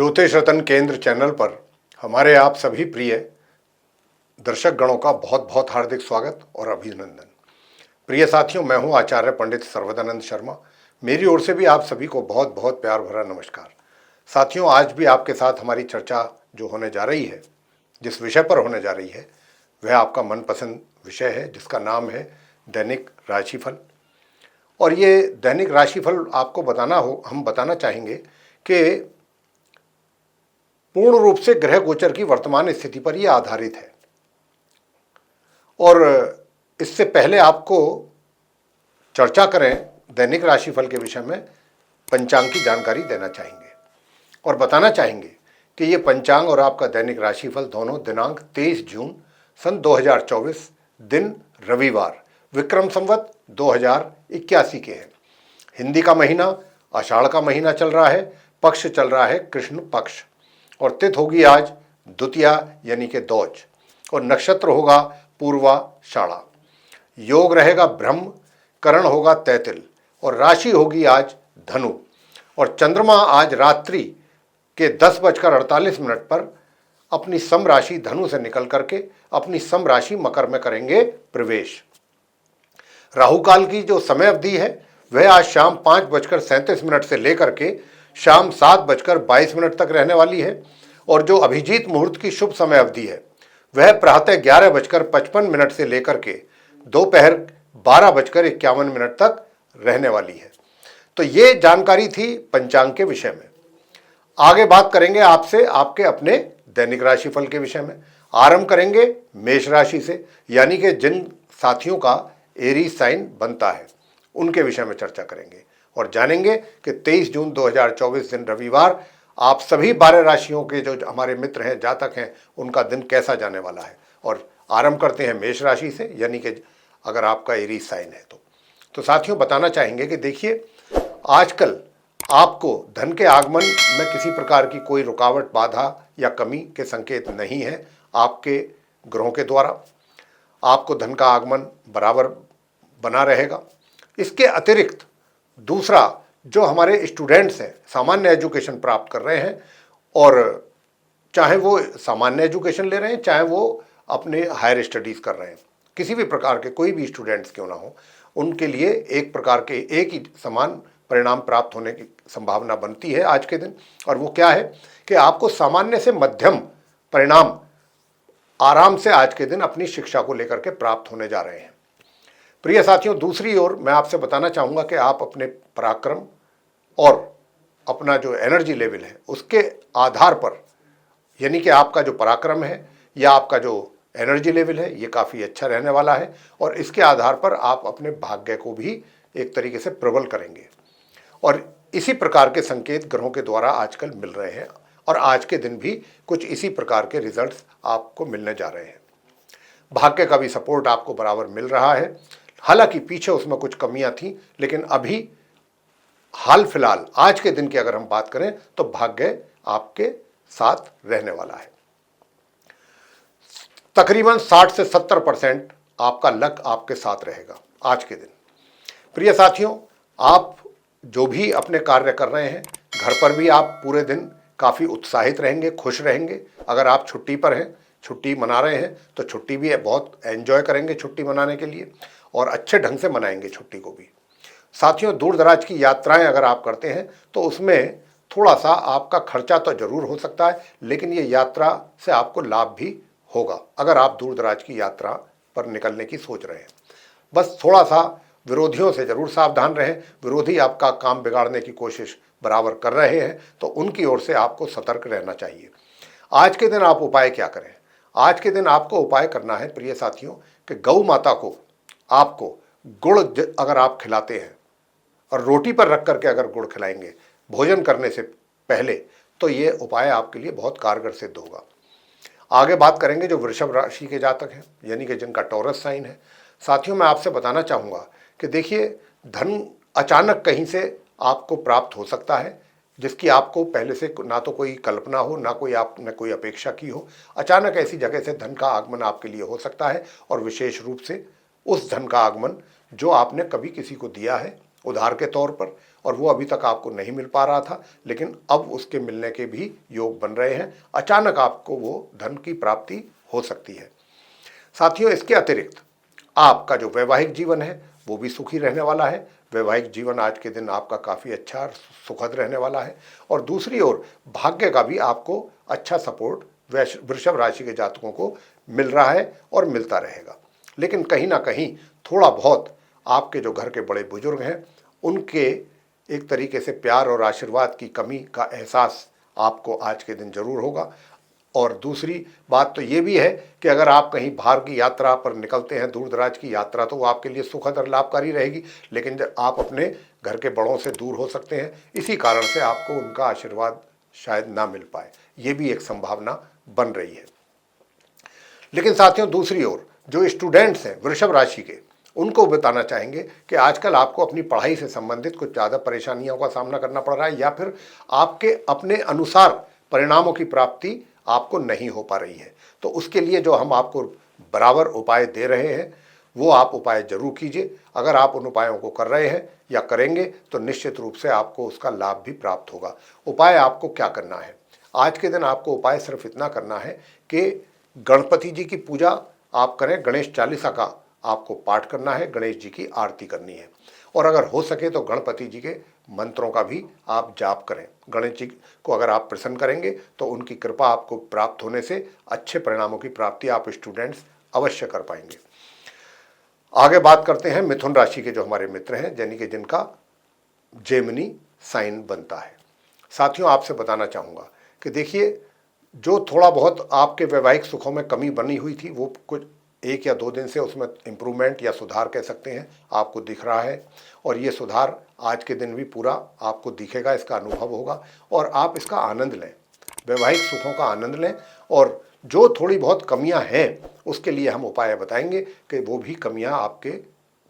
ज्योतिष रतन केंद्र चैनल पर हमारे आप सभी प्रिय दर्शक गणों का बहुत बहुत हार्दिक स्वागत और अभिनंदन। प्रिय साथियों, मैं हूं आचार्य पंडित सर्वदानंद शर्मा। मेरी ओर से भी आप सभी को बहुत बहुत प्यार भरा नमस्कार। साथियों, आज भी आपके साथ हमारी चर्चा जो होने जा रही है, जिस विषय पर होने जा रही है, वह आपका मनपसंद विषय है, जिसका नाम है दैनिक राशिफल। और ये दैनिक राशिफल आपको हम बताना चाहेंगे कि पूर्ण रूप से ग्रह गोचर की वर्तमान स्थिति पर यह आधारित है। और इससे पहले आपको चर्चा करें दैनिक राशिफल के विषय में, पंचांग की जानकारी देना चाहेंगे और बताना चाहेंगे कि ये पंचांग और आपका दैनिक राशिफल दोनों दिनांक 23 जून सन 2024 दिन रविवार विक्रम संवत 2081 के हैं। हिंदी का महीना आषाढ़ का महीना चल रहा है, पक्ष चल रहा है कृष्ण पक्ष, और तिथि होगी आज द्वितीया यानी कि दौज, और नक्षत्र होगा पूर्वाषाढ़ा। योग रहेगा ब्रह्म, करण होगा तैतिल, और राशि होगी आज धनु। और चंद्रमा आज रात्रि के 10:48 पर अपनी सम राशि धनु से निकल करके अपनी सम राशि मकर में करेंगे प्रवेश। राहु काल की जो समय अवधि है वह आज शाम 5:37 से लेकर के शाम 7:22 तक रहने वाली है। और जो अभिजीत मुहूर्त की शुभ समय अवधि है वह प्रातः 11:55 से लेकर के दोपहर 12:51 तक रहने वाली है। तो ये जानकारी थी पंचांग के विषय में। आगे बात करेंगे आपसे आपके अपने दैनिक राशिफल के विषय में। आरंभ करेंगे मेष राशि से, यानी कि जिन साथियों का एरीज साइन बनता है उनके विषय में चर्चा करेंगे और जानेंगे कि 23 जून 2024 दिन रविवार आप सभी 12 राशियों के जो हमारे मित्र हैं, जातक हैं, उनका दिन कैसा जाने वाला है। और आरंभ करते हैं मेष राशि से, यानी कि अगर आपका एरीज साइन है तो साथियों बताना चाहेंगे कि देखिए, आजकल आपको धन के आगमन में किसी प्रकार की कोई रुकावट, बाधा या कमी के संकेत नहीं है। आपके ग्रहों के द्वारा आपको धन का आगमन बराबर बना रहेगा। इसके अतिरिक्त दूसरा, जो हमारे स्टूडेंट्स हैं, सामान्य एजुकेशन प्राप्त कर रहे हैं, और चाहे वो सामान्य एजुकेशन ले रहे हैं, चाहे वो अपने हायर स्टडीज़ कर रहे हैं, किसी भी प्रकार के कोई भी स्टूडेंट्स क्यों ना हो, उनके लिए एक प्रकार के एक ही समान परिणाम प्राप्त होने की संभावना बनती है आज के दिन। और वो क्या है कि आपको सामान्य से मध्यम परिणाम आराम से आज के दिन अपनी शिक्षा को लेकर के प्राप्त होने जा रहे हैं। प्रिय साथियों, दूसरी ओर मैं आपसे बताना चाहूँगा कि आप अपने पराक्रम और अपना जो एनर्जी लेवल है उसके आधार पर, यानी कि आपका जो पराक्रम है या आपका जो एनर्जी लेवल है, ये काफ़ी अच्छा रहने वाला है। और इसके आधार पर आप अपने भाग्य को भी एक तरीके से प्रबल करेंगे। और इसी प्रकार के संकेत ग्रहों के द्वारा आजकल मिल रहे हैं, और आज के दिन भी कुछ इसी प्रकार के रिजल्ट्स आपको मिलने जा रहे हैं। भाग्य का भी सपोर्ट आपको बराबर मिल रहा है। हालांकि पीछे उसमें कुछ कमियां थी, लेकिन अभी हाल फिलहाल आज के दिन की अगर हम बात करें तो भाग्य आपके साथ रहने वाला है। तकरीबन 60 से 70% आपका लक आपके साथ रहेगा आज के दिन। प्रिय साथियों, आप जो भी अपने कार्य कर रहे हैं, घर पर भी आप पूरे दिन काफ़ी उत्साहित रहेंगे, खुश रहेंगे। अगर आप छुट्टी पर हैं, छुट्टी मना रहे हैं, तो छुट्टी भी बहुत एंजॉय करेंगे छुट्टी मनाने के लिए, और अच्छे ढंग से मनाएंगे छुट्टी को भी। साथियों, दूर दराज की यात्राएं अगर आप करते हैं तो उसमें थोड़ा सा आपका खर्चा तो जरूर हो सकता है, लेकिन ये यात्रा से आपको लाभ भी होगा अगर आप दूर दराज की यात्रा पर निकलने की सोच रहे हैं। बस थोड़ा सा विरोधियों से जरूर सावधान रहें। विरोधी आपका काम बिगाड़ने की कोशिश बराबर कर रहे हैं, तो उनकी ओर से आपको सतर्क रहना चाहिए। आज के दिन आप उपाय क्या करें? आज के दिन आपको उपाय करना है प्रिय साथियों कि गौ माता को आपको गुड़ अगर आप खिलाते हैं, और रोटी पर रख करके अगर गुड़ खिलाएंगे भोजन करने से पहले, तो ये उपाय आपके लिए बहुत कारगर सिद्ध होगा। आगे बात करेंगे जो वृषभ राशि के जातक हैं, यानी कि जिनका टॉरस साइन है। साथियों, मैं आपसे बताना चाहूँगा कि देखिए, धन अचानक कहीं से आपको प्राप्त हो सकता है, जिसकी आपको पहले से ना तो कोई कल्पना हो, ना कोई आपने कोई अपेक्षा की हो। अचानक ऐसी जगह से धन का आगमन आपके लिए हो सकता है, और विशेष रूप से उस धन का आगमन जो आपने कभी किसी को दिया है उधार के तौर पर, और वो अभी तक आपको नहीं मिल पा रहा था, लेकिन अब उसके मिलने के भी योग बन रहे हैं। अचानक आपको वो धन की प्राप्ति हो सकती है। साथियों, इसके अतिरिक्त आपका जो वैवाहिक जीवन है वो भी सुखी रहने वाला है। वैवाहिक जीवन आज के दिन आपका काफ़ी अच्छा और सुखद रहने वाला है। और दूसरी ओर भाग्य का भी आपको अच्छा सपोर्ट वृषभ राशि के जातकों को मिल रहा है और मिलता रहेगा। लेकिन कहीं ना कहीं थोड़ा बहुत आपके जो घर के बड़े बुजुर्ग हैं उनके एक तरीके से प्यार और आशीर्वाद की कमी का एहसास आपको आज के दिन जरूर होगा। और दूसरी बात तो ये भी है कि अगर आप कहीं बाहर की यात्रा पर निकलते हैं, दूर दराज की यात्रा, तो वो आपके लिए सुखद और लाभकारी रहेगी। लेकिन जब आप अपने घर के बड़ों से दूर हो सकते हैं, इसी कारण से आपको उनका आशीर्वाद शायद ना मिल पाए, ये भी एक संभावना बन रही है। लेकिन साथियों, दूसरी ओर जो स्टूडेंट्स हैं वृषभ राशि के, उनको बताना चाहेंगे कि आजकल आपको अपनी पढ़ाई से संबंधित कुछ ज़्यादा परेशानियों का सामना करना पड़ रहा है, या फिर आपके अपने अनुसार परिणामों की प्राप्ति आपको नहीं हो पा रही है। तो उसके लिए जो हम आपको बराबर उपाय दे रहे हैं वो आप उपाय जरूर कीजिए। अगर आप उन उपायों को कर रहे हैं या करेंगे तो निश्चित रूप से आपको उसका लाभ भी प्राप्त होगा। उपाय आपको क्या करना है? आज के दिन आपको उपाय सिर्फ इतना करना है कि गणपति जी की पूजा आप करें, गणेश चालीसा का आपको पाठ करना है, गणेश जी की आरती करनी है, और अगर हो सके तो गणपति जी के मंत्रों का भी आप जाप करें। गणेश जी को अगर आप प्रसन्न करेंगे तो उनकी कृपा आपको प्राप्त होने से अच्छे परिणामों की प्राप्ति आप स्टूडेंट्स अवश्य कर पाएंगे। आगे बात करते हैं मिथुन राशि के जो हमारे मित्र हैं, यानी कि जिनका जेमिनी साइन बनता है। साथियों, आपसे बताना चाहूँगा कि देखिए, जो थोड़ा बहुत आपके वैवाहिक सुखों में कमी बनी हुई थी वो कुछ 1 या 2 दिन से उसमें इम्प्रूवमेंट या सुधार कह सकते हैं आपको दिख रहा है। और ये सुधार आज के दिन भी पूरा आपको दिखेगा, इसका अनुभव होगा और आप इसका आनंद लें, वैवाहिक सुखों का आनंद लें। और जो थोड़ी बहुत कमियां हैं उसके लिए हम उपाय बताएंगे कि वो भी कमियां आपके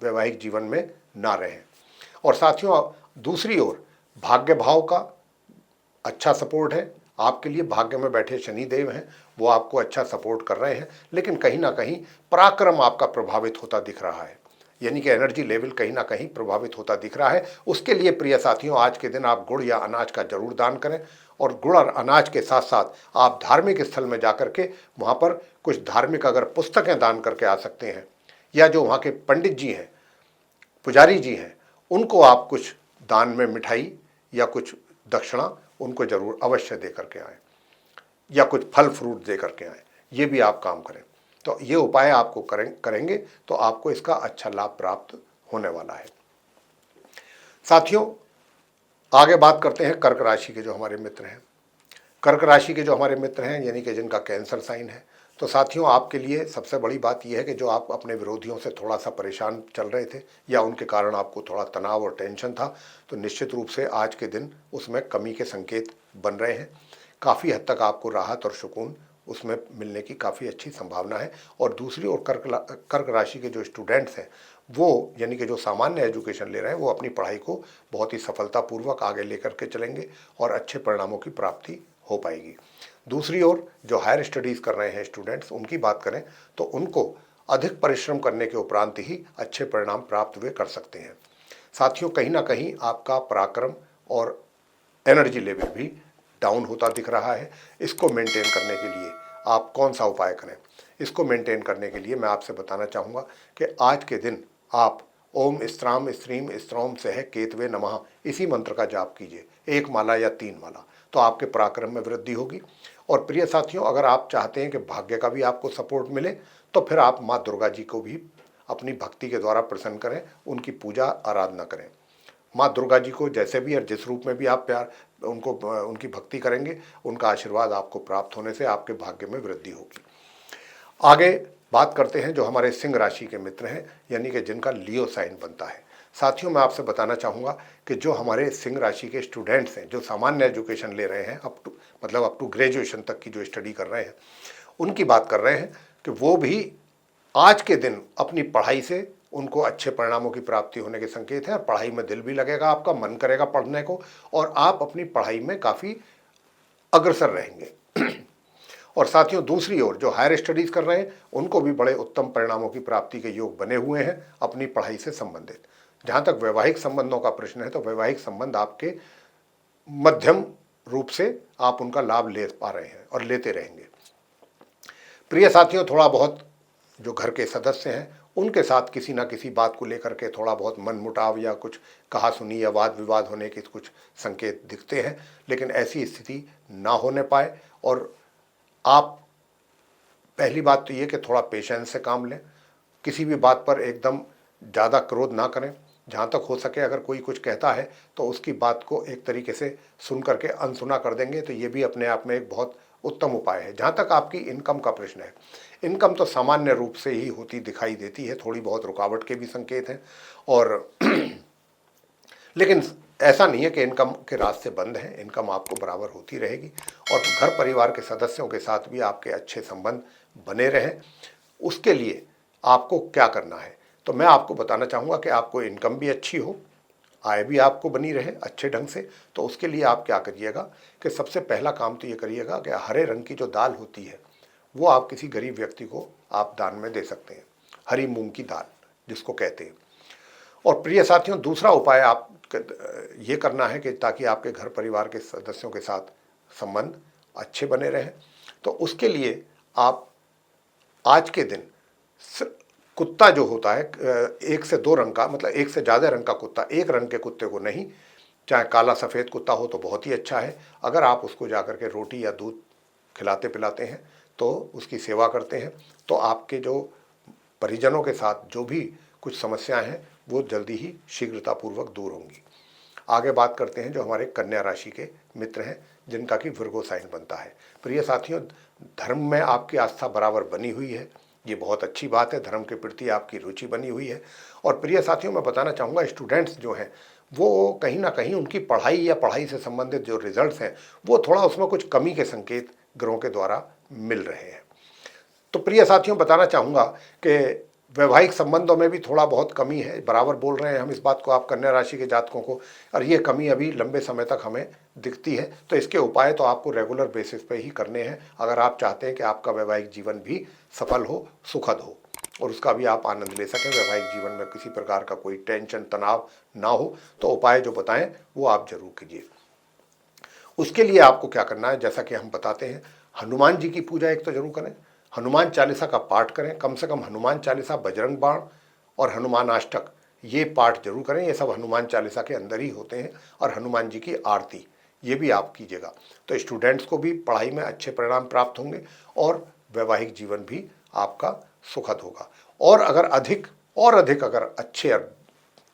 वैवाहिक जीवन में ना रहें। और साथियों, दूसरी ओर भाग्य भाव का अच्छा सपोर्ट है आपके लिए। भाग्य में बैठे शनिदेव हैं, वो आपको अच्छा सपोर्ट कर रहे हैं, लेकिन कहीं ना कहीं पराक्रम आपका प्रभावित होता दिख रहा है, यानी कि एनर्जी लेवल कहीं ना कहीं प्रभावित होता दिख रहा है। उसके लिए प्रिय साथियों, आज के दिन आप गुड़ या अनाज का जरूर दान करें। और गुड़ और अनाज के साथ साथ आप धार्मिक स्थल में जाकर के वहाँ पर कुछ धार्मिक अगर पुस्तकें दान करके आ सकते हैं, या जो वहाँ के पंडित जी हैं, पुजारी जी हैं, उनको आप कुछ दान में मिठाई या कुछ दक्षिणा उनको जरूर अवश्य दे करके आएँ, या कुछ फल फ्रूट दे करके आएँ, ये भी आप काम करें। तो ये उपाय आपको करेंगे तो आपको इसका अच्छा लाभ प्राप्त होने वाला है। साथियों, आगे बात करते हैं कर्क राशि के जो हमारे मित्र हैं। कर्क राशि के जो हमारे मित्र हैं, यानी कि जिनका कैंसर साइन है, तो साथियों, आपके लिए सबसे बड़ी बात यह है कि जो आप अपने विरोधियों से थोड़ा सा परेशान चल रहे थे या उनके कारण आपको थोड़ा तनाव और टेंशन था, तो निश्चित रूप से आज के दिन उसमें कमी के संकेत बन रहे हैं। काफ़ी हद तक आपको राहत और सुकून उसमें मिलने की काफ़ी अच्छी संभावना है। और दूसरी ओर कर्क राशि के जो स्टूडेंट्स हैं वो, यानी कि जो सामान्य एजुकेशन ले रहे हैं, वो अपनी पढ़ाई को बहुत ही सफलतापूर्वक आगे लेकर के चलेंगे और अच्छे परिणामों की प्राप्ति हो पाएगी। दूसरी ओर जो हायर स्टडीज़ कर रहे हैं स्टूडेंट्स, उनकी बात करें तो उनको अधिक परिश्रम करने के उपरांत ही अच्छे परिणाम प्राप्त वे कर सकते हैं। साथियों, कहीं ना कहीं आपका पराक्रम और एनर्जी लेवल भी डाउन होता दिख रहा है। इसको मेंटेन करने के लिए आप कौन सा उपाय करें? इसको मेंटेन करने के लिए मैं आपसे बताना चाहूँगा कि आज के दिन आप ओम स्त्राम स्त्रीम स्त्रौम सह केतवे नमः इसी मंत्र का जाप कीजिए, 1 माला या 3 माला, तो आपके पराक्रम में वृद्धि होगी। और प्रिय साथियों, अगर आप चाहते हैं कि भाग्य का भी आपको सपोर्ट मिले तो फिर आप माँ दुर्गा जी को भी अपनी भक्ति के द्वारा प्रसन्न करें, उनकी पूजा आराधना करें। माँ दुर्गा जी को जैसे भी और जिस रूप में भी आप प्यार उनको उनकी भक्ति करेंगे, उनका आशीर्वाद आपको प्राप्त होने से आपके भाग्य में वृद्धि होगी। आगे बात करते हैं जो हमारे सिंह राशि के मित्र हैं, यानी कि जिनका लियो साइन बनता है। साथियों, मैं आपसे बताना चाहूँगा कि जो हमारे सिंह राशि के स्टूडेंट्स हैं, जो सामान्य एजुकेशन ले रहे हैं, अप टू ग्रेजुएशन तक की जो स्टडी कर रहे हैं, उनकी बात कर रहे हैं कि वो भी आज के दिन अपनी पढ़ाई से उनको अच्छे परिणामों की प्राप्ति होने के संकेत हैं। और पढ़ाई में दिल भी लगेगा, आपका मन करेगा पढ़ने को, और आप अपनी पढ़ाई में काफ़ी अग्रसर रहेंगे। और साथियों, दूसरी ओर जो हायर स्टडीज़ कर रहे हैं उनको भी बड़े उत्तम परिणामों की प्राप्ति के योग बने हुए हैं अपनी पढ़ाई से संबंधित। जहाँ तक वैवाहिक संबंधों का प्रश्न है तो वैवाहिक संबंध आपके मध्यम रूप से आप उनका लाभ ले पा रहे हैं और लेते रहेंगे। प्रिय साथियों, थोड़ा बहुत जो घर के सदस्य हैं उनके साथ किसी ना किसी बात को लेकर के थोड़ा बहुत मनमुटाव या कुछ कहा सुनी या वाद विवाद होने के कुछ संकेत दिखते हैं, लेकिन ऐसी स्थिति ना होने पाए। और आप पहली बात तो ये कि थोड़ा पेशेंस से काम लें, किसी भी बात पर एकदम ज़्यादा क्रोध ना करें। जहाँ तक हो सके अगर कोई कुछ कहता है तो उसकी बात को एक तरीके से सुन करके अनसुना कर देंगे, तो ये भी अपने आप में एक बहुत उत्तम उपाय है। जहाँ तक आपकी इनकम का प्रश्न है, इनकम तो सामान्य रूप से ही होती दिखाई देती है, थोड़ी बहुत रुकावट के भी संकेत हैं और लेकिन ऐसा नहीं है कि इनकम के रास्ते बंद हैं, इनकम आपको बराबर होती रहेगी और घर परिवार के सदस्यों के साथ भी आपके अच्छे संबंध बने रहें। उसके लिए आपको क्या करना है तो मैं आपको बताना चाहूँगा कि आपको इनकम भी अच्छी हो, आय भी आपको बनी रहे अच्छे ढंग से। तो उसके लिए आप क्या करिएगा कि सबसे पहला काम तो ये करिएगा कि हरे रंग की जो दाल होती है वो आप किसी गरीब व्यक्ति को आप दान में दे सकते हैं, हरी मूंग की दाल जिसको कहते हैं। और प्रिय साथियों, दूसरा उपाय आप ये करना है कि ताकि आपके घर परिवार के सदस्यों के साथ संबंध अच्छे बने रहें, तो उसके लिए आप आज के दिन कुत्ता जो होता है 1 से 2 रंग का, मतलब 1 से ज़्यादा रंग का कुत्ता, एक रंग के कुत्ते को नहीं, चाहे काला सफ़ेद कुत्ता हो तो बहुत ही अच्छा है। अगर आप उसको जाकर के रोटी या दूध खिलाते पिलाते हैं तो उसकी सेवा करते हैं तो आपके जो परिजनों के साथ जो भी कुछ समस्याएं हैं वो जल्दी ही शीघ्रतापूर्वक दूर होंगी। आगे बात करते हैं जो हमारे कन्या राशि के मित्र हैं जिनका कि विर्गो साइन बनता है। प्रिय साथियों, धर्म में आपकी आस्था बराबर बनी हुई है, ये बहुत अच्छी बात है, धर्म के प्रति आपकी रुचि बनी हुई है। और प्रिय साथियों, मैं बताना चाहूँगा स्टूडेंट्स जो हैं वो कहीं ना कहीं उनकी पढ़ाई या पढ़ाई से संबंधित जो रिजल्ट्स हैं वो थोड़ा उसमें कुछ कमी के संकेत ग्रहों के द्वारा मिल रहे हैं। तो प्रिय साथियों, बताना चाहूँगा कि वैवाहिक संबंधों में भी थोड़ा बहुत कमी है, बराबर बोल रहे हैं हम इस बात को आप कन्या राशि के जातकों को, और ये कमी अभी लंबे समय तक हमें दिखती है। तो इसके उपाय तो आपको रेगुलर बेसिस पे ही करने हैं अगर आप चाहते हैं कि आपका वैवाहिक जीवन भी सफल हो, सुखद हो और उसका भी आप आनंद ले सकें, वैवाहिक जीवन में किसी प्रकार का कोई टेंशन तनाव ना हो। तो उपाय जो बताएं वो आप जरूर कीजिए। उसके लिए आपको क्या करना है, जैसा कि हम बताते हैं, हनुमान जी की पूजा एक तो जरूर करें, हनुमान चालीसा का पाठ करें, कम से कम हनुमान चालीसा, बजरंग बाण और हनुमान अष्टक ये पाठ जरूर करें। ये सब हनुमान चालीसा के अंदर ही होते हैं। और हनुमान जी की आरती ये भी आप कीजिएगा। तो स्टूडेंट्स को भी पढ़ाई में अच्छे परिणाम प्राप्त होंगे और वैवाहिक जीवन भी आपका सुखद होगा। और अगर अधिक अगर अच्छे और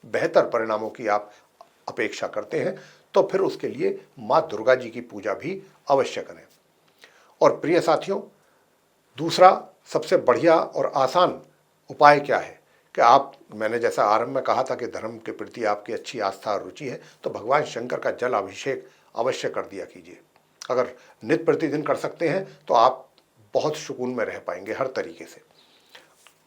बेहतर परिणामों की आप अपेक्षा करते हैं तो फिर उसके लिए माँ दुर्गा जी की पूजा भी अवश्य करें। और प्रिय साथियों, दूसरा सबसे बढ़िया और आसान उपाय क्या है कि आप, मैंने जैसा आरंभ में कहा था कि धर्म के प्रति आपकी अच्छी आस्था और रुचि है, तो भगवान शंकर का जल अभिषेक अवश्य कर दिया कीजिए। अगर नित्य प्रतिदिन कर सकते हैं तो आप बहुत सुकून में रह पाएंगे हर तरीके से।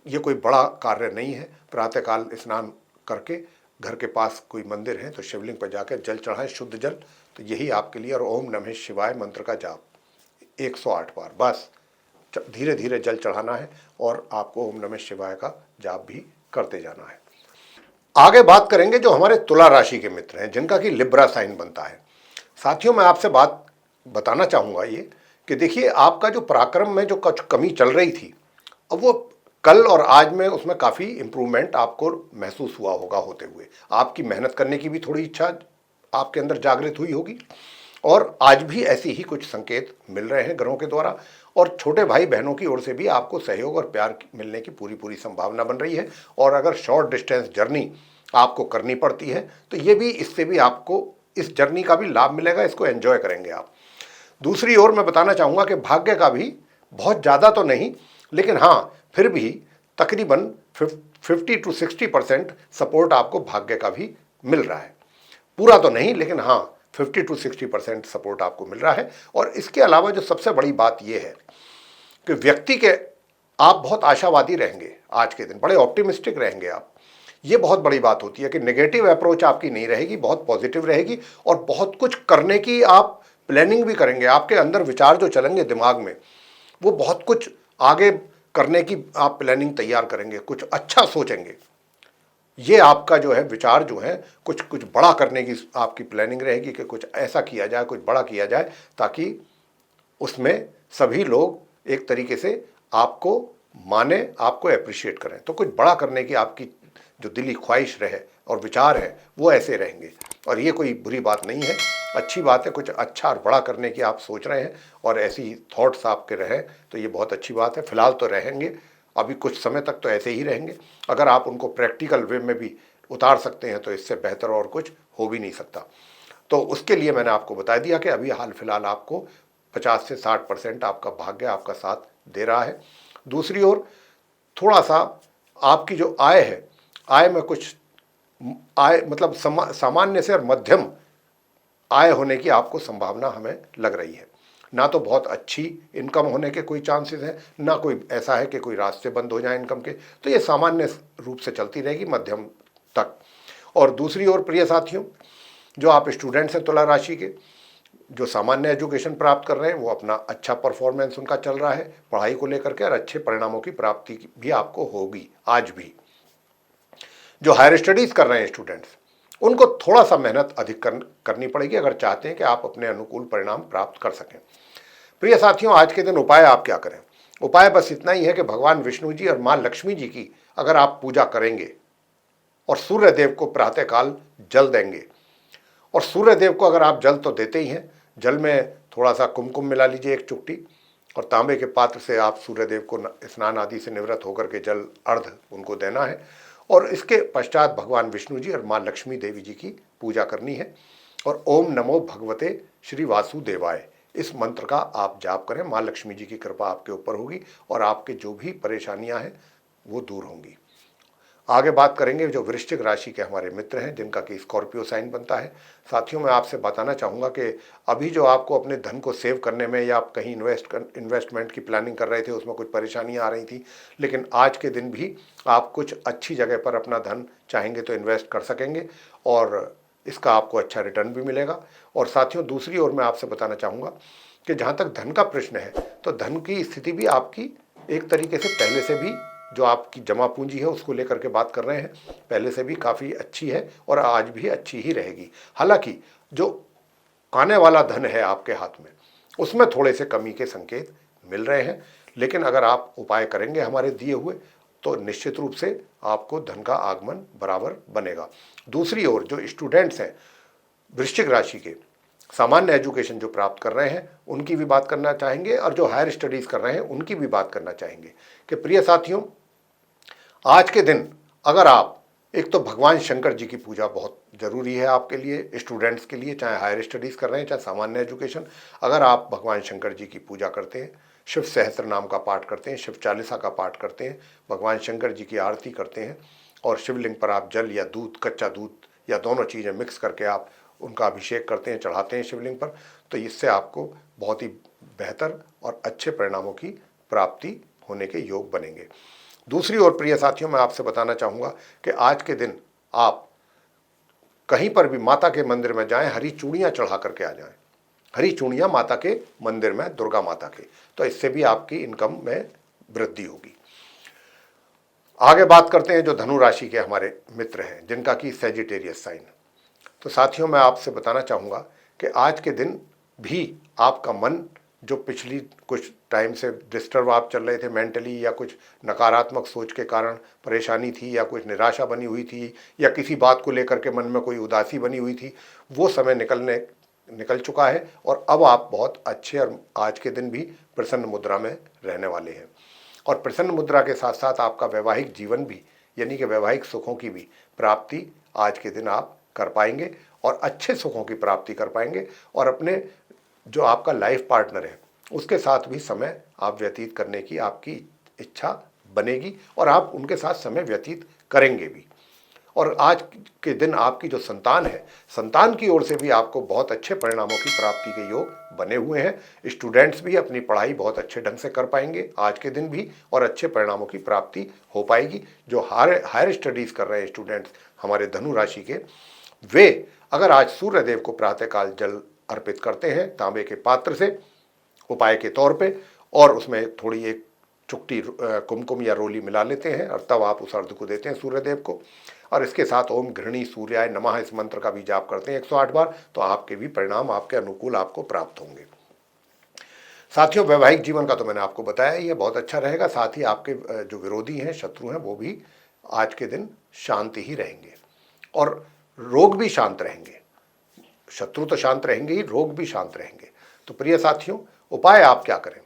ये कोई बड़ा कार्य नहीं है। प्रातःकाल स्नान करके घर के पास कोई मंदिर है तो शिवलिंग पर जाकर जल चढ़ाएं, शुद्ध जल, तो यही आपके लिए। और ओम नमः शिवाय मंत्र का जाप 108 बार, बस धीरे धीरे जल चढ़ाना है और आपको ओम नमः शिवाय का जाप भी करते जाना है। आगे बात करेंगे जो हमारे तुला राशि के मित्र हैं जिनका कि लिब्रा साइन बनता है। साथियों, मैं आपसे बात बताना चाहूँगा ये कि देखिए, आपका जो पराक्रम में जो कुछ कमी चल रही थी, अब वो कल और आज में उसमें काफ़ी इम्प्रूवमेंट आपको महसूस हुआ होगा होते हुए। आपकी मेहनत करने की भी थोड़ी इच्छा आपके अंदर जागृत हुई होगी और आज भी ऐसी ही कुछ संकेत मिल रहे हैं ग्रहों के द्वारा। और छोटे भाई बहनों की ओर से भी आपको सहयोग और प्यार मिलने की पूरी संभावना बन रही है। और अगर शॉर्ट डिस्टेंस जर्नी आपको करनी पड़ती है तो ये भी, इससे भी आपको इस जर्नी का भी लाभ मिलेगा, इसको एंजॉय करेंगे आप। दूसरी ओर मैं बताना चाहूँगा कि भाग्य का भी बहुत ज़्यादा तो नहीं, लेकिन हाँ फिर भी तकरीबन 50 to 60% सपोर्ट आपको भाग्य का भी मिल रहा है। पूरा तो नहीं, लेकिन हाँ 50 to 60% सपोर्ट आपको मिल रहा है। और इसके अलावा जो सबसे बड़ी बात यह है कि व्यक्ति के आप बहुत आशावादी रहेंगे, आज के दिन बड़े ऑप्टिमिस्टिक रहेंगे आप। ये बहुत बड़ी बात होती है कि नेगेटिव अप्रोच आपकी नहीं रहेगी, बहुत पॉजिटिव रहेगी और बहुत कुछ करने की आप प्लानिंग भी करेंगे। आपके अंदर विचार जो चलेंगे दिमाग में, वो बहुत कुछ आगे करने की आप प्लानिंग तैयार करेंगे, कुछ अच्छा सोचेंगे। ये आपका जो है विचार जो है कुछ कुछ बड़ा करने की आपकी प्लानिंग रहेगी कि कुछ ऐसा किया जाए, कुछ बड़ा किया जाए, ताकि उसमें सभी लोग एक तरीके से आपको माने, आपको अप्रिशिएट करें। तो कुछ बड़ा करने की आपकी जो दिली ख्वाहिश रहे और विचार है वो ऐसे रहेंगे, और ये कोई बुरी बात नहीं है, अच्छी बात है। कुछ अच्छा और बड़ा करने की आप सोच रहे हैं और ऐसी थॉट्स आपके रहे तो ये बहुत अच्छी बात है। फिलहाल तो रहेंगे, अभी कुछ समय तक तो ऐसे ही रहेंगे। अगर आप उनको प्रैक्टिकल वे में भी उतार सकते हैं तो इससे बेहतर और कुछ हो भी नहीं सकता। तो उसके लिए मैंने आपको बता दिया कि अभी हाल फिलहाल आपको 50 से 60% आपका भाग्य आपका साथ दे रहा है। दूसरी ओर थोड़ा सा आपकी जो आय है, आय में कुछ आय मतलब सामान्य से और मध्यम आय होने की आपको संभावना हमें लग रही है। ना तो बहुत अच्छी इनकम होने के कोई चांसेस हैं, ना कोई ऐसा है कि कोई रास्ते बंद हो जाए इनकम के। तो ये सामान्य रूप से चलती रहेगी मध्यम तक। और दूसरी ओर प्रिय साथियों, जो आप स्टूडेंट्स हैं तुला राशि के, जो सामान्य एजुकेशन प्राप्त कर रहे हैं, वो अपना अच्छा परफॉर्मेंस उनका चल रहा है पढ़ाई को लेकर के, और अच्छे परिणामों की प्राप्ति भी आपको होगी आज भी। जो हायर स्टडीज़ कर रहे हैं स्टूडेंट्स, उनको थोड़ा सा मेहनत अधिक करनी पड़ेगी अगर चाहते हैं कि आप अपने अनुकूल परिणाम प्राप्त कर सकें। प्रिय साथियों, आज के दिन उपाय आप क्या करें? उपाय बस इतना ही है कि भगवान विष्णु जी और माँ लक्ष्मी जी की अगर आप पूजा करेंगे और सूर्य देव को प्रातःकाल जल देंगे, और सूर्य देव को अगर आप जल तो देते ही हैं, जल में थोड़ा सा कुमकुम मिला लीजिए एक चुटकी, और तांबे के पात्र से आप सूर्य देव को स्नान आदि से निवृत्त होकर के जल अर्घ उनको देना है। और इसके पश्चात भगवान विष्णु जी और माँ लक्ष्मी देवी जी की पूजा करनी है, और ओम नमो भगवते श्री वासुदेवाय इस मंत्र का आप जाप करें। माँ लक्ष्मी जी की कृपा आपके ऊपर होगी और आपके जो भी परेशानियां हैं वो दूर होंगी। आगे बात करेंगे जो वृश्चिक राशि के हमारे मित्र हैं जिनका कि स्कॉर्पियो साइन बनता है। साथियों, मैं आपसे बताना चाहूँगा कि अभी जो आपको अपने धन को सेव करने में या आप कहीं इन्वेस्टमेंट की प्लानिंग कर रहे थे उसमें कुछ परेशानियाँ आ रही थी, लेकिन आज के दिन भी आप कुछ अच्छी जगह पर अपना धन चाहेंगे तो इन्वेस्ट कर सकेंगे और इसका आपको अच्छा रिटर्न भी मिलेगा। और साथियों, दूसरी ओर मैं आपसे बताना चाहूँगा कि जहाँ तक धन का प्रश्न है तो धन की स्थिति भी आपकी एक तरीके से पहले से भी, जो आपकी जमा पूंजी है उसको लेकर के बात कर रहे हैं, पहले से भी काफ़ी अच्छी है और आज भी अच्छी ही रहेगी। हालांकि जो आने वाला धन है आपके हाथ में उसमें थोड़े से कमी के संकेत मिल रहे हैं, लेकिन अगर आप उपाय करेंगे हमारे दिए हुए तो निश्चित रूप से आपको धन का आगमन बराबर बनेगा। दूसरी ओर जो स्टूडेंट्स हैं वृश्चिक राशि के, सामान्य एजुकेशन जो प्राप्त कर रहे हैं उनकी भी बात करना चाहेंगे, और जो हायर स्टडीज़ कर रहे हैं उनकी भी बात करना चाहेंगे कि प्रिय साथियों, आज के दिन अगर आप, एक तो भगवान शंकर जी की पूजा बहुत ज़रूरी है आपके लिए, स्टूडेंट्स के लिए, चाहे हायर स्टडीज़ कर रहे हैं चाहे सामान्य एजुकेशन। अगर आप भगवान शंकर जी की पूजा करते हैं, शिव सहस्त्र नाम का पाठ करते हैं, शिव चालीसा का पाठ करते हैं, भगवान शंकर जी की आरती करते हैं, और शिवलिंग पर आप जल या दूध, कच्चा दूध या दोनों चीज़ें मिक्स करके आप उनका अभिषेक करते हैं, चढ़ाते हैं शिवलिंग पर, तो इससे आपको बहुत ही बेहतर और अच्छे परिणामों की प्राप्ति होने के योग बनेंगे। दूसरी ओर प्रिय साथियों, मैं आपसे बताना चाहूँगा कि आज के दिन आप कहीं पर भी माता के मंदिर में जाएं, हरी चूड़ियाँ चढ़ा करके आ जाएं, हरी चूड़ियाँ माता के मंदिर में, दुर्गा माता के, तो इससे भी आपकी इनकम में वृद्धि होगी। आगे बात करते हैं जो धनु राशि के हमारे मित्र हैं जिनका कि सेजिटेरियस साइन। तो साथियों, मैं आपसे बताना चाहूँगा कि आज के दिन भी आपका मन, जो पिछली कुछ टाइम से डिस्टर्ब आप चल रहे थे मेंटली, या कुछ नकारात्मक सोच के कारण परेशानी थी, या कुछ निराशा बनी हुई थी, या किसी बात को लेकर के मन में कोई उदासी बनी हुई थी, वो समय निकल चुका है और अब आप बहुत अच्छे और आज के दिन भी प्रसन्न मुद्रा में रहने वाले हैं। और प्रसन्न मुद्रा के साथ साथ आपका वैवाहिक जीवन भी, यानी कि वैवाहिक सुखों की भी प्राप्ति आज के दिन आप कर पाएंगे और अच्छे सुखों की प्राप्ति कर पाएंगे, और अपने जो आपका लाइफ पार्टनर है उसके साथ भी समय आप व्यतीत करने की आपकी इच्छा बनेगी और आप उनके साथ समय व्यतीत करेंगे भी। और आज के दिन आपकी जो संतान है, संतान की ओर से भी आपको बहुत अच्छे परिणामों की प्राप्ति के योग बने हुए हैं। स्टूडेंट्स भी अपनी पढ़ाई बहुत अच्छे ढंग से कर पाएंगे आज के दिन भी, और अच्छे परिणामों की प्राप्ति हो पाएगी। जो हायर स्टडीज़ कर रहे हैं स्टूडेंट्स हमारे धनु राशि के, वे अगर आज सूर्य देव को प्रातःकाल जल अर्पित करते हैं तांबे के पात्र से उपाय के तौर पे, और उसमें थोड़ी एक चुकटी कुमकुम या रोली मिला लेते हैं और तब आप उस अर्घ्य को देते हैं सूर्यदेव को। और इसके साथ ओम गृहिणी सूर्याय नमः इस मंत्र का भी जाप करते हैं 108 बार, तो आपके भी परिणाम आपके अनुकूल आपको प्राप्त होंगे। साथियों, वैवाहिक जीवन का तो मैंने आपको बताया ही है, बहुत अच्छा रहेगा। साथ ही आपके जो विरोधी हैं, शत्रु हैं, वो भी आज के दिन शांत ही रहेंगे और रोग भी शांत रहेंगे। शत्रु तो शांत रहेंगे ही, रोग भी शांत रहेंगे। तो प्रिय साथियों, उपाय आप क्या करें?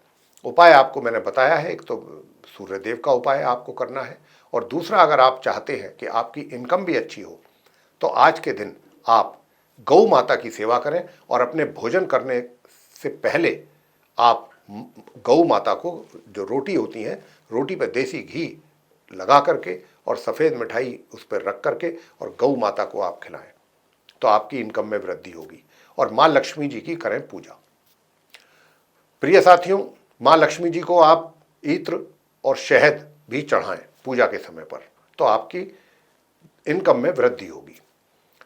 उपाय आपको मैंने बताया है, एक तो सूर्यदेव का उपाय आपको करना है, और दूसरा अगर आप चाहते हैं कि आपकी इनकम भी अच्छी हो तो आज के दिन आप गौ माता की सेवा करें और अपने भोजन करने से पहले आप गौ माता को जो रोटी होती हैं, रोटी पर देसी घी लगा करके और सफ़ेद मिठाई उस पर रख करके और गौ माता को आप खिलाएं, तो आपकी इनकम में वृद्धि होगी। और माँ लक्ष्मी जी की करें पूजा। प्रिय साथियों, माँ लक्ष्मी जी को आप इत्र और शहद भी चढ़ाएं पूजा के समय पर, तो आपकी इनकम में वृद्धि होगी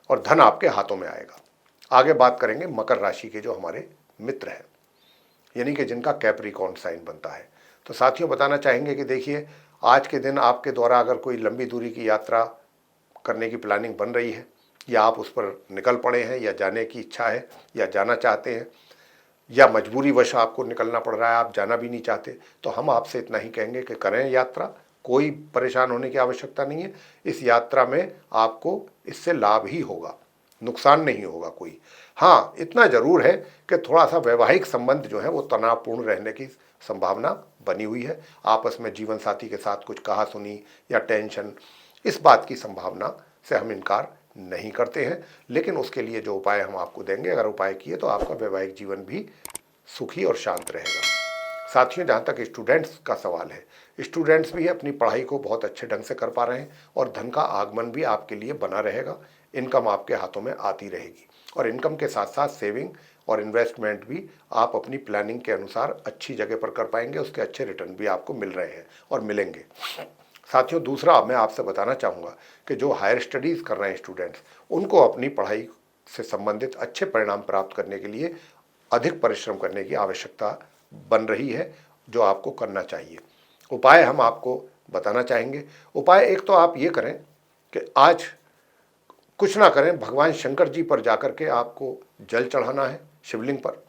और धन आपके हाथों में आएगा। आगे बात करेंगे मकर राशि के जो हमारे मित्र हैं, यानी कि जिनका कैप्रिकॉर्न साइन बनता है। तो साथियों, बताना चाहेंगे कि देखिए, आज के दिन आपके द्वारा अगर कोई लंबी दूरी की यात्रा करने की प्लानिंग बन रही है, या आप उस पर निकल पड़े हैं, या जाने की इच्छा है, या जाना चाहते हैं, या मजबूरी वश आपको निकलना पड़ रहा है, आप जाना भी नहीं चाहते, तो हम आपसे इतना ही कहेंगे कि करें यात्रा। कोई परेशान होने की आवश्यकता नहीं है। इस यात्रा में आपको इससे लाभ ही होगा, नुकसान नहीं होगा कोई। हाँ, इतना जरूर है कि थोड़ा सा वैवाहिक संबंध जो है वो तनावपूर्ण रहने की संभावना बनी हुई है। आपस में जीवन साथी के साथ कुछ कहा सुनी या टेंशन, इस बात की संभावना से हम इनकार नहीं करते हैं, लेकिन उसके लिए जो उपाय हम आपको देंगे, अगर उपाय किए तो आपका वैवाहिक जीवन भी सुखी और शांत रहेगा। साथियों, जहाँ तक स्टूडेंट्स का सवाल है, स्टूडेंट्स भी अपनी पढ़ाई को बहुत अच्छे ढंग से कर पा रहे हैं और धन का आगमन भी आपके लिए बना रहेगा। इनकम आपके हाथों में आती रहेगी और इनकम के साथ साथ सेविंग और इन्वेस्टमेंट भी आप अपनी प्लानिंग के अनुसार अच्छी जगह पर कर पाएंगे। उसके अच्छे रिटर्न भी आपको मिल रहे हैं और मिलेंगे। साथियों, दूसरा मैं आपसे बताना चाहूँगा कि जो हायर स्टडीज़ कर रहे हैं स्टूडेंट्स, उनको अपनी पढ़ाई से संबंधित अच्छे परिणाम प्राप्त करने के लिए अधिक परिश्रम करने की आवश्यकता बन रही है, जो आपको करना चाहिए। उपाय हम आपको बताना चाहेंगे। उपाय एक तो आप ये करें कि आज कुछ ना करें, भगवान शंकर जी पर जाकर के आपको जल चढ़ाना है शिवलिंग पर,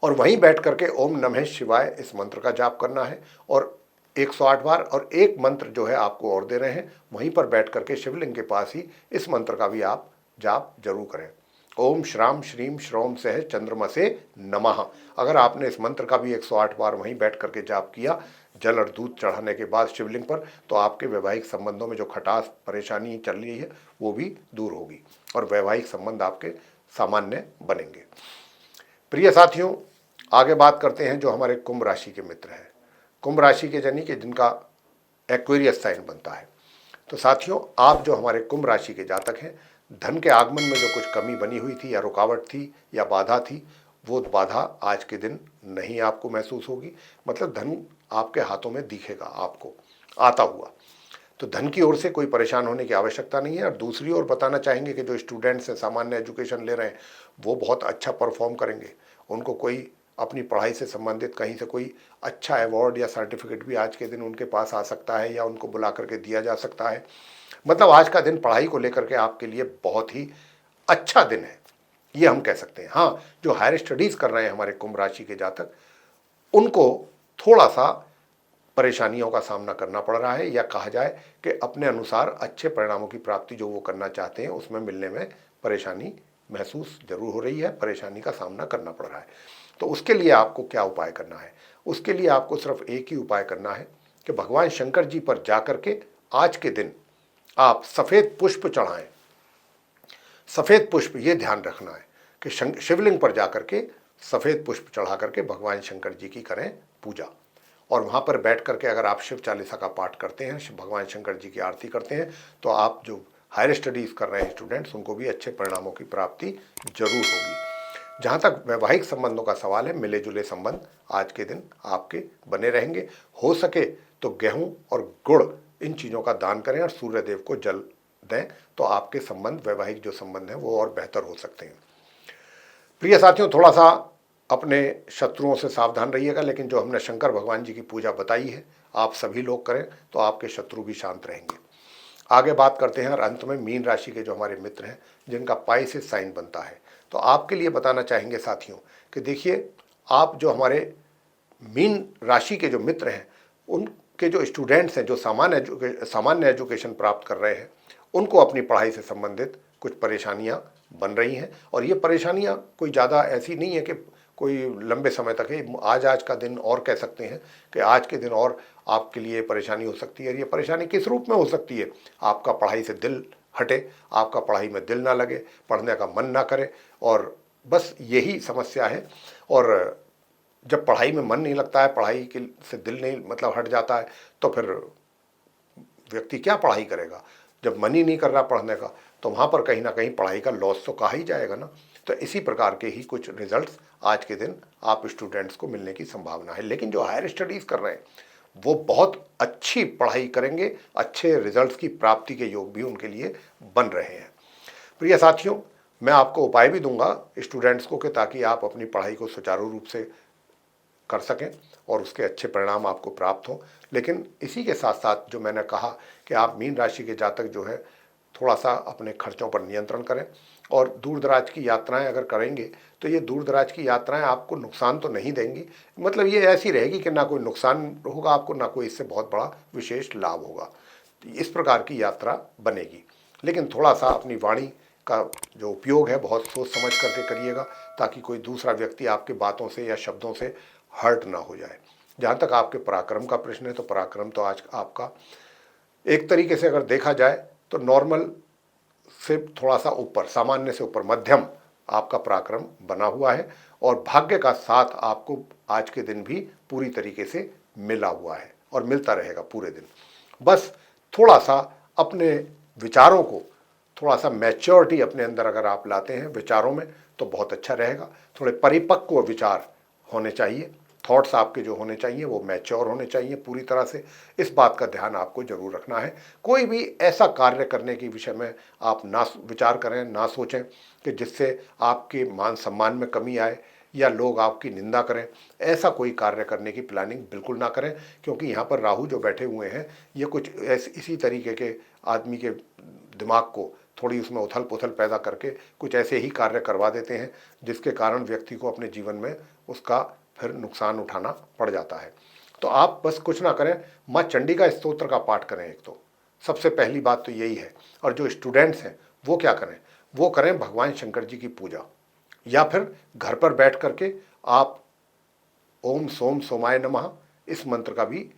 और वहीं बैठ करके ओम नमः शिवाय इस मंत्र का जाप करना है और 108 बार। और एक मंत्र जो है आपको और दे रहे हैं, वहीं पर बैठ करके शिवलिंग के पास ही इस मंत्र का भी आप जाप जरूर करें। ओम श्राम श्रीम श्रौम सह चंद्रमसे नमः। अगर आपने इस मंत्र का भी 108 बार वहीं बैठ करके जाप किया जल और दूध चढ़ाने के बाद शिवलिंग पर, तो आपके वैवाहिक संबंधों में जो खटास परेशानी चल रही है वो भी दूर होगी और वैवाहिक संबंध आपके सामान्य बनेंगे। प्रिय साथियों, आगे बात करते हैं जो हमारे कुंभ राशि के मित्र हैं। कुंभ राशि के यानी कि जिनका एक्वेरियस साइन बनता है। तो साथियों, आप जो हमारे कुंभ राशि के जातक हैं, धन के आगमन में जो कुछ कमी बनी हुई थी या रुकावट थी या बाधा थी, वो बाधा आज के दिन नहीं आपको महसूस होगी। मतलब धन आपके हाथों में दिखेगा आपको आता हुआ। तो धन की ओर से कोई परेशान होने की आवश्यकता नहीं है। और दूसरी ओर बताना चाहेंगे कि जो स्टूडेंट्स हैं, सामान्य एजुकेशन ले रहे हैं, वो बहुत अच्छा परफॉर्म करेंगे। उनको कोई अपनी पढ़ाई से संबंधित कहीं से कोई अच्छा अवार्ड या सर्टिफिकेट भी आज के दिन उनके पास आ सकता है या उनको बुला करके दिया जा सकता है। मतलब आज का दिन पढ़ाई को लेकर के आपके लिए बहुत ही अच्छा दिन है, ये हम कह सकते हैं। हाँ, जो हायर स्टडीज़ कर रहे हैं हमारे कुंभ राशि के जातक, उनको थोड़ा सा परेशानियों का सामना करना पड़ रहा है, या कहा जाए कि अपने अनुसार अच्छे परिणामों की प्राप्ति जो वो करना चाहते हैं उसमें मिलने में परेशानी महसूस जरूर हो रही है, परेशानी का सामना करना पड़ रहा है। तो उसके लिए आपको क्या उपाय करना है? उसके लिए आपको सिर्फ एक ही उपाय करना है कि भगवान शंकर जी पर जाकर के आज के दिन आप सफ़ेद पुष्प चढ़ाएं। सफ़ेद पुष्प, ये ध्यान रखना है कि शिवलिंग पर जाकर के सफ़ेद पुष्प चढ़ा करके भगवान शंकर जी की करें पूजा। और वहाँ पर बैठ करके अगर आप शिव चालीसा का पाठ करते हैं, भगवान शंकर जी की आरती करते हैं, तो आप जो हायर स्टडीज़ कर रहे हैं स्टूडेंट्स, उनको भी अच्छे परिणामों की प्राप्ति जरूर होगी। जहाँ तक वैवाहिक संबंधों का सवाल है, मिले जुले संबंध आज के दिन आपके बने रहेंगे। हो सके तो गेहूँ और गुड़, इन चीज़ों का दान करें और सूर्यदेव को जल दें, तो आपके संबंध, वैवाहिक जो संबंध हैं, वो और बेहतर हो सकते हैं। प्रिय साथियों, थोड़ा सा अपने शत्रुओं से सावधान रहिएगा, लेकिन जो हमने शंकर भगवान जी की पूजा बताई है आप सभी लोग करें तो आपके शत्रु भी शांत रहेंगे। आगे बात करते हैं और अंत में मीन राशि के जो हमारे मित्र हैं जिनका पाइसेस साइन बनता है, तो आपके लिए बताना चाहेंगे साथियों कि देखिए, आप जो हमारे मीन राशि के जो मित्र हैं उनके जो स्टूडेंट्स हैं जो सामान्य एजुकेशन प्राप्त कर रहे हैं, उनको अपनी पढ़ाई से संबंधित कुछ परेशानियां बन रही हैं। और ये परेशानियां कोई ज़्यादा ऐसी नहीं है कि कोई लंबे समय तक है। आज का दिन और कह सकते हैं कि आज के दिन और आपके लिए परेशानी हो सकती है। और ये परेशानी किस रूप में हो सकती है? आपका पढ़ाई से दिल हटे, आपका पढ़ाई में दिल ना लगे, पढ़ने का मन ना करे, और बस यही समस्या है। और जब पढ़ाई में मन नहीं लगता है, पढ़ाई के से दिल नहीं मतलब हट जाता है, तो फिर व्यक्ति क्या पढ़ाई करेगा? जब मन ही नहीं कर रहा पढ़ने का, तो वहाँ पर कहीं ना कहीं पढ़ाई का लॉस तो कहा ही जाएगा ना। तो इसी प्रकार के ही कुछ रिजल्ट्स आज के दिन आप स्टूडेंट्स को मिलने की संभावना है। लेकिन जो हायर स्टडीज़ कर रहे हैं वो बहुत अच्छी पढ़ाई करेंगे, अच्छे रिजल्ट्स की प्राप्ति के योग भी उनके लिए बन रहे हैं। प्रिय साथियों, मैं आपको उपाय भी दूंगा स्टूडेंट्स को कि ताकि आप अपनी पढ़ाई को सुचारू रूप से कर सकें और उसके अच्छे परिणाम आपको प्राप्त हों। लेकिन इसी के साथ साथ जो मैंने कहा कि आप मीन राशि के जातक जो है थोड़ा सा अपने खर्चों पर नियंत्रण करें, और दूर दराज की यात्राएं अगर करेंगे तो ये दूर दराज की यात्राएं आपको नुकसान तो नहीं देंगी, मतलब ये ऐसी रहेगी कि ना कोई नुकसान होगा आपको, ना कोई इससे बहुत बड़ा विशेष लाभ होगा। इस प्रकार की यात्रा बनेगी। लेकिन थोड़ा सा अपनी वाणी का जो उपयोग है बहुत सोच समझ करके करिएगा, ताकि कोई दूसरा व्यक्ति आपके बातों से या शब्दों से हर्ट ना हो जाए। जहाँ तक आपके पराक्रम का प्रश्न है, तो पराक्रम तो आज आपका एक तरीके से अगर देखा जाए तो नॉर्मल से थोड़ा सा ऊपर, सामान्य से ऊपर, मध्यम आपका पराक्रम बना हुआ है। और भाग्य का साथ आपको आज के दिन भी पूरी तरीके से मिला हुआ है और मिलता रहेगा पूरे दिन। बस थोड़ा सा अपने विचारों को, थोड़ा सा मैच्योरिटी अपने अंदर अगर आप लाते हैं विचारों में, तो बहुत अच्छा रहेगा। थोड़े परिपक्व विचार होने चाहिए, थॉट्स आपके जो होने चाहिए वो मैच्योर होने चाहिए पूरी तरह से। इस बात का ध्यान आपको जरूर रखना है। कोई भी ऐसा कार्य करने के विषय में आप ना विचार करें, ना सोचें कि जिससे आपके मान सम्मान में कमी आए या लोग आपकी निंदा करें। ऐसा कोई कार्य करने की प्लानिंग बिल्कुल ना करें, क्योंकि यहाँ पर राहु जो बैठे हुए हैं ये कुछ इसी तरीके के आदमी के दिमाग को थोड़ी उसमें उथल पुथल पैदा करके कुछ ऐसे ही कार्य करवा देते हैं जिसके कारण व्यक्ति को अपने जीवन में उसका फिर नुकसान उठाना पड़ जाता है। तो आप बस कुछ ना करें, माँ चंडी का स्तोत्र का पाठ करें। एक तो सबसे पहली बात तो यही है। और जो स्टूडेंट्स हैं वो क्या करें? वो करें भगवान शंकर जी की पूजा, या फिर घर पर बैठ करके आप ओम सोम सोमाय नमः इस मंत्र का भी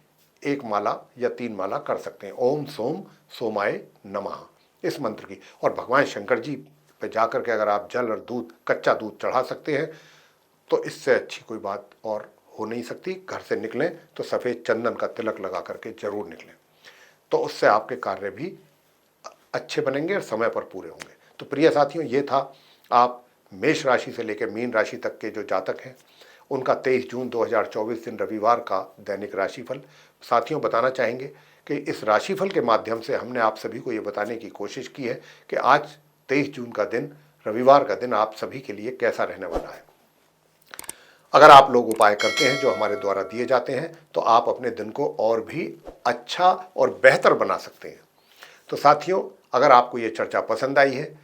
1 माला या 3 माला कर सकते हैं। ओम सोम सोमाय नमः इस मंत्र की। और भगवान शंकर जी पे जाकर के अगर आप जल और दूध, कच्चा दूध चढ़ा सकते हैं, तो इससे अच्छी कोई बात और हो नहीं सकती। घर से निकलें तो सफ़ेद चंदन का तिलक लगा करके जरूर निकलें, तो उससे आपके कार्य भी अच्छे बनेंगे और समय पर पूरे होंगे। तो प्रिय साथियों, ये था आप मेष राशि से लेकर मीन राशि तक के जो जातक हैं उनका 23 जून 2024 दिन रविवार का दैनिक राशिफल। साथियों, बताना चाहेंगे कि इस राशिफल के माध्यम से हमने आप सभी को ये बताने की कोशिश की है कि आज 23 जून का दिन, रविवार का दिन आप सभी के लिए कैसा रहने वाला है। अगर आप लोग उपाय करते हैं जो हमारे द्वारा दिए जाते हैं, तो आप अपने दिन को और भी अच्छा और बेहतर बना सकते हैं। तो साथियों, अगर आपको ये चर्चा पसंद आई है,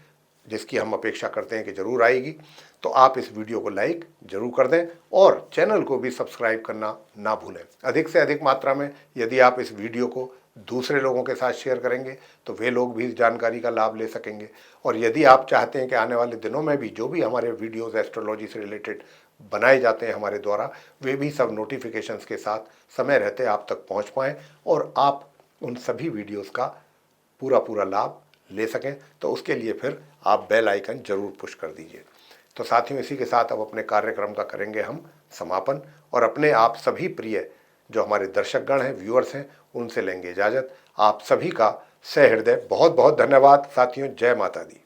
जिसकी हम अपेक्षा करते हैं कि ज़रूर आएगी, तो आप इस वीडियो को लाइक जरूर कर दें और चैनल को भी सब्सक्राइब करना ना भूलें। अधिक से अधिक मात्रा में यदि आप इस वीडियो को दूसरे लोगों के साथ शेयर करेंगे तो वे लोग भी इस जानकारी का लाभ ले सकेंगे। और यदि आप चाहते हैं कि आने वाले दिनों में भी जो भी हमारे वीडियोज़ एस्ट्रोलॉजी से रिलेटेड बनाए जाते हैं हमारे द्वारा, वे भी सब नोटिफिकेशंस के साथ समय रहते आप तक पहुंच पाएँ और आप उन सभी वीडियोज़ का पूरा लाभ ले सकें, तो उसके लिए फिर आप बेल आइकन जरूर पुश कर दीजिए। तो साथियों, इसी के साथ अब अपने कार्यक्रम का करेंगे हम समापन, और अपने आप सभी प्रिय जो हमारे दर्शकगण हैं, व्यूअर्स हैं, उनसे लेंगे इजाज़त। आप सभी का सहृदय बहुत बहुत धन्यवाद साथियों। जय माता दी।